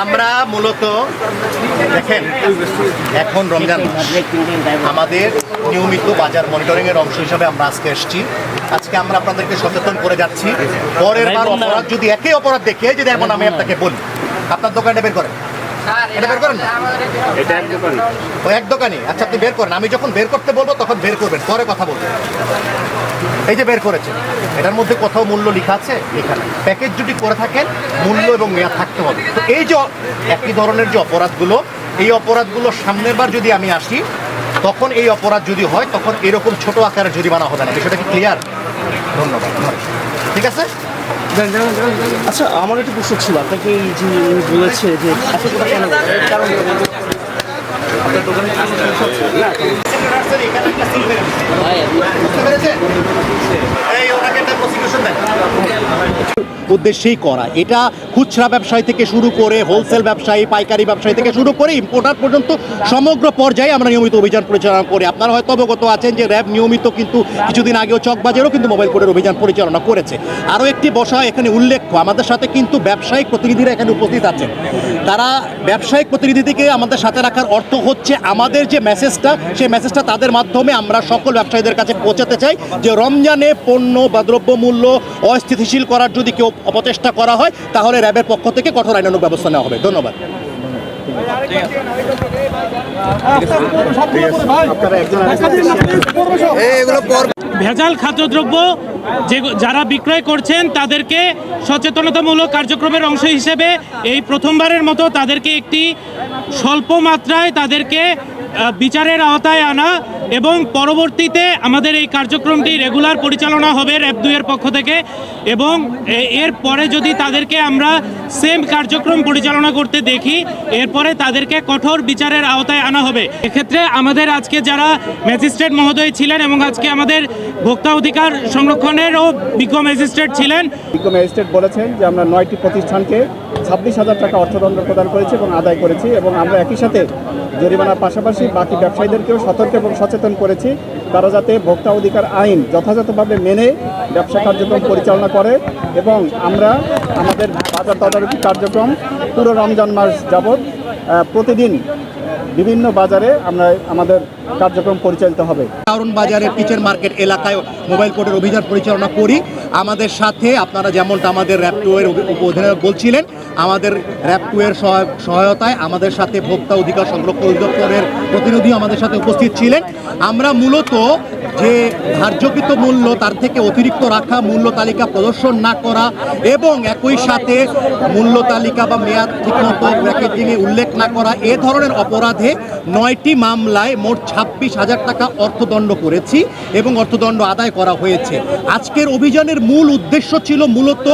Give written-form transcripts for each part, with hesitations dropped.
আমরা মূলত দেখেন এখন রমজান আমাদের নিয়মিত বাজার মনিটরিং এর অংশ হিসাবে আমরা আজকে এসেছি। আজকে আমরা আপনাদেরকে সচেতন করে যাচ্ছি। পরের বার অপরাধ যদি একই অপরাধ দেখে যদি এমন আমি আপনাকে বলি আপনার দোকানটা বের করেন, এটা বের করেন না, এটা এক দোকানে, ওই এক দোকানে। আচ্ছা আপনি বের করেন, আমি যখন বের করতে বলবো তখন বের করবেন, পরে কথা বলবেন। এই যে বের করেছে, এটার মধ্যে কোথাও মূল্য লেখা আছে? লেখা নেই। প্যাকেজ যদি করে থাকেন মূল্য এবং মেয়াদ থাকতে হবে। তো এই যে একই ধরনের যে অপরাধগুলো, এই অপরাধগুলো সামনের বার যদি আমি আসি তখন এই অপরাধ যদি হয় তখন এরকম ছোট আকারের জরিমানা হবে না। বিষয়টা কি ক্লিয়ার? ধন্যবাদ। ঠিক আছে। আচ্ছা, আমার একটা প্রশ্ন ছিল, আপনাকে এই যে বলেছে যে এত টাকা কেন, কারণ আপনার দোকানে উদ্দেশ্যেই করা। এটা খুচরা ব্যবসায়ী থেকে শুরু করে হোলসেল ব্যবসায়ী, পাইকারি ব্যবসায়ী থেকে শুরু করে ইম্পোর্টার পর্যন্ত সমগ্র পর্যায়ে আমরা নিয়মিত অভিযান পরিচালনা করি। আপনারা হয়তো অবগত আছেন যে র্যাব নিয়মিত কিন্তু কিছুদিন আগেও চকবাজারেও কিন্তু মোবাইল কোর্টের অভিযান পরিচালনা করেছে। আরও একটি বিষয় এখানে উল্লেখ্য, আমাদের সাথে কিন্তু ব্যবসায়িক প্রতিনিধিরা এখানে উপস্থিত আছেন। তারা ব্যবসায়িক প্রতিনিধিকে আমাদের সাথে রাখার অর্থ হচ্ছে আমাদের যে মেসেজটা, সেই মেসেজটা তাদের মাধ্যমে আমরা সকল ব্যবসায়ীদের কাছে পৌঁছাতে চাই যে রমজানে পণ্য বা দ্রব্যমূল্য অস্থিতিশীল করার যদি কেউ অপচেষ্টা করা হয় তাহলে র্যাবের পক্ষ থেকে কঠোর আইনানুগ ব্যবস্থা নেওয়া হবে। ধন্যবাদ। ভেজাল খাদ্যদ্রব্য যারা বিক্রয় করছেন তাদেরকে সচেতনতামূলক কার্যক্রমের অংশ হিসেবে এই প্রথমবারের মতো তাদেরকে একটি স্বল্প মাত্রায় তাদেরকে বিচারের আওতায় আনা এবং পরবর্তীতে আমাদের এই কার্যক্রমটি রেগুলার পরিচালনা হবে র্যাব 2 এর পক্ষ থেকে এবং এর পরে যদি তাদেরকে আমরা সেম কার্যক্রম পরিচালনা করতে দেখি এরপরে তাদেরকে কঠোর বিচারের আওতায় আনা হবে। এক্ষেত্রে আমাদের আজকে যারা ম্যাজিস্ট্রেট মহোদয় ছিলেন এবং আজকে আমাদের ভোক্তা অধিকার সংরক্ষণেরও বিজ্ঞ ম্যাজিস্ট্রেট ছিলেন, বিজ্ঞ ম্যাজিস্ট্রেট বলেছেন যে আমরা 9টি প্রতিষ্ঠানকে 26,000 টাকা অর্থদণ্ড প্রদান করেছি এবং আদায় করেছি এবং আমরা একই সাথে জরিমানার পাশাপাশি বাকি ব্যবসায়ীদেরকেও সতর্ক এবং সচেতন করেছি তারা যাতে ভোক্তা অধিকার আইন যথাযথভাবে মেনে ব্যবসা কার্যক্রম পরিচালনা করে এবং আমরা আমাদের বাজার তদারকি কার্যক্রম পুরো রমজান মাস যাবৎ প্রতিদিন বিভিন্ন বাজারে আমরা আমাদের কার্যক্রম পরিচালিত হবে। কারণ বাজারের কিচেন মার্কেট এলাকায় মোবাইল কোর্টের অভিযান পরিচালনা করি। আমাদের সাথে আপনারা যেমনটা আমাদের র্যাব 2 এর অধিনায়ক বলছিলেন, আমাদের র্যাব 2 এর সহায়তায় আমাদের সাথে ভোক্তা অধিকার সংরক্ষণ অধিদপ্তরের প্রতিনিধি আমাদের সাথে উপস্থিত ছিলেন। আমরা মূলত যে ধার্যকৃত মূল্য তার থেকে অতিরিক্ত রাখা, মূল্য তালিকা প্রদর্শন না করা এবং একই সাথে মূল্য তালিকা বা মেয়াদ ঠিকমতো প্যাকেজিংয়ে উল্লেখ না করা, এ ধরনের অপরাধে 9টি মামলায় মোট 26,000 টাকা অর্থদণ্ড করেছি এবং অর্থদণ্ড আদায় করা হয়েছে। আজকের অভিযানের মূল উদ্দেশ্য ছিল মূলত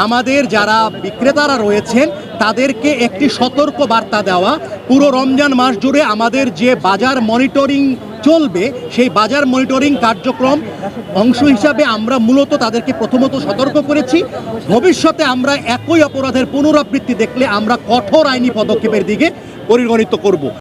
আমাদের যারা বিক্রেতারা রয়েছেন তাদেরকে একটি সতর্ক বার্তা দেওয়া। পুরো রমজান মাস জুড়ে আমাদের যে বাজার মনিটরিং চলবে সেই বাজার মনিটরিং কার্যক্রম অংশ হিসাবে আমরা মূলত তাদেরকে প্রথমত সতর্ক করেছি। ভবিষ্যতে আমরা একই অপরাধের পুনরাবৃত্তি দেখলে আমরা কঠোর আইনি পদক্ষেপের দিকে পরিগণিত করব।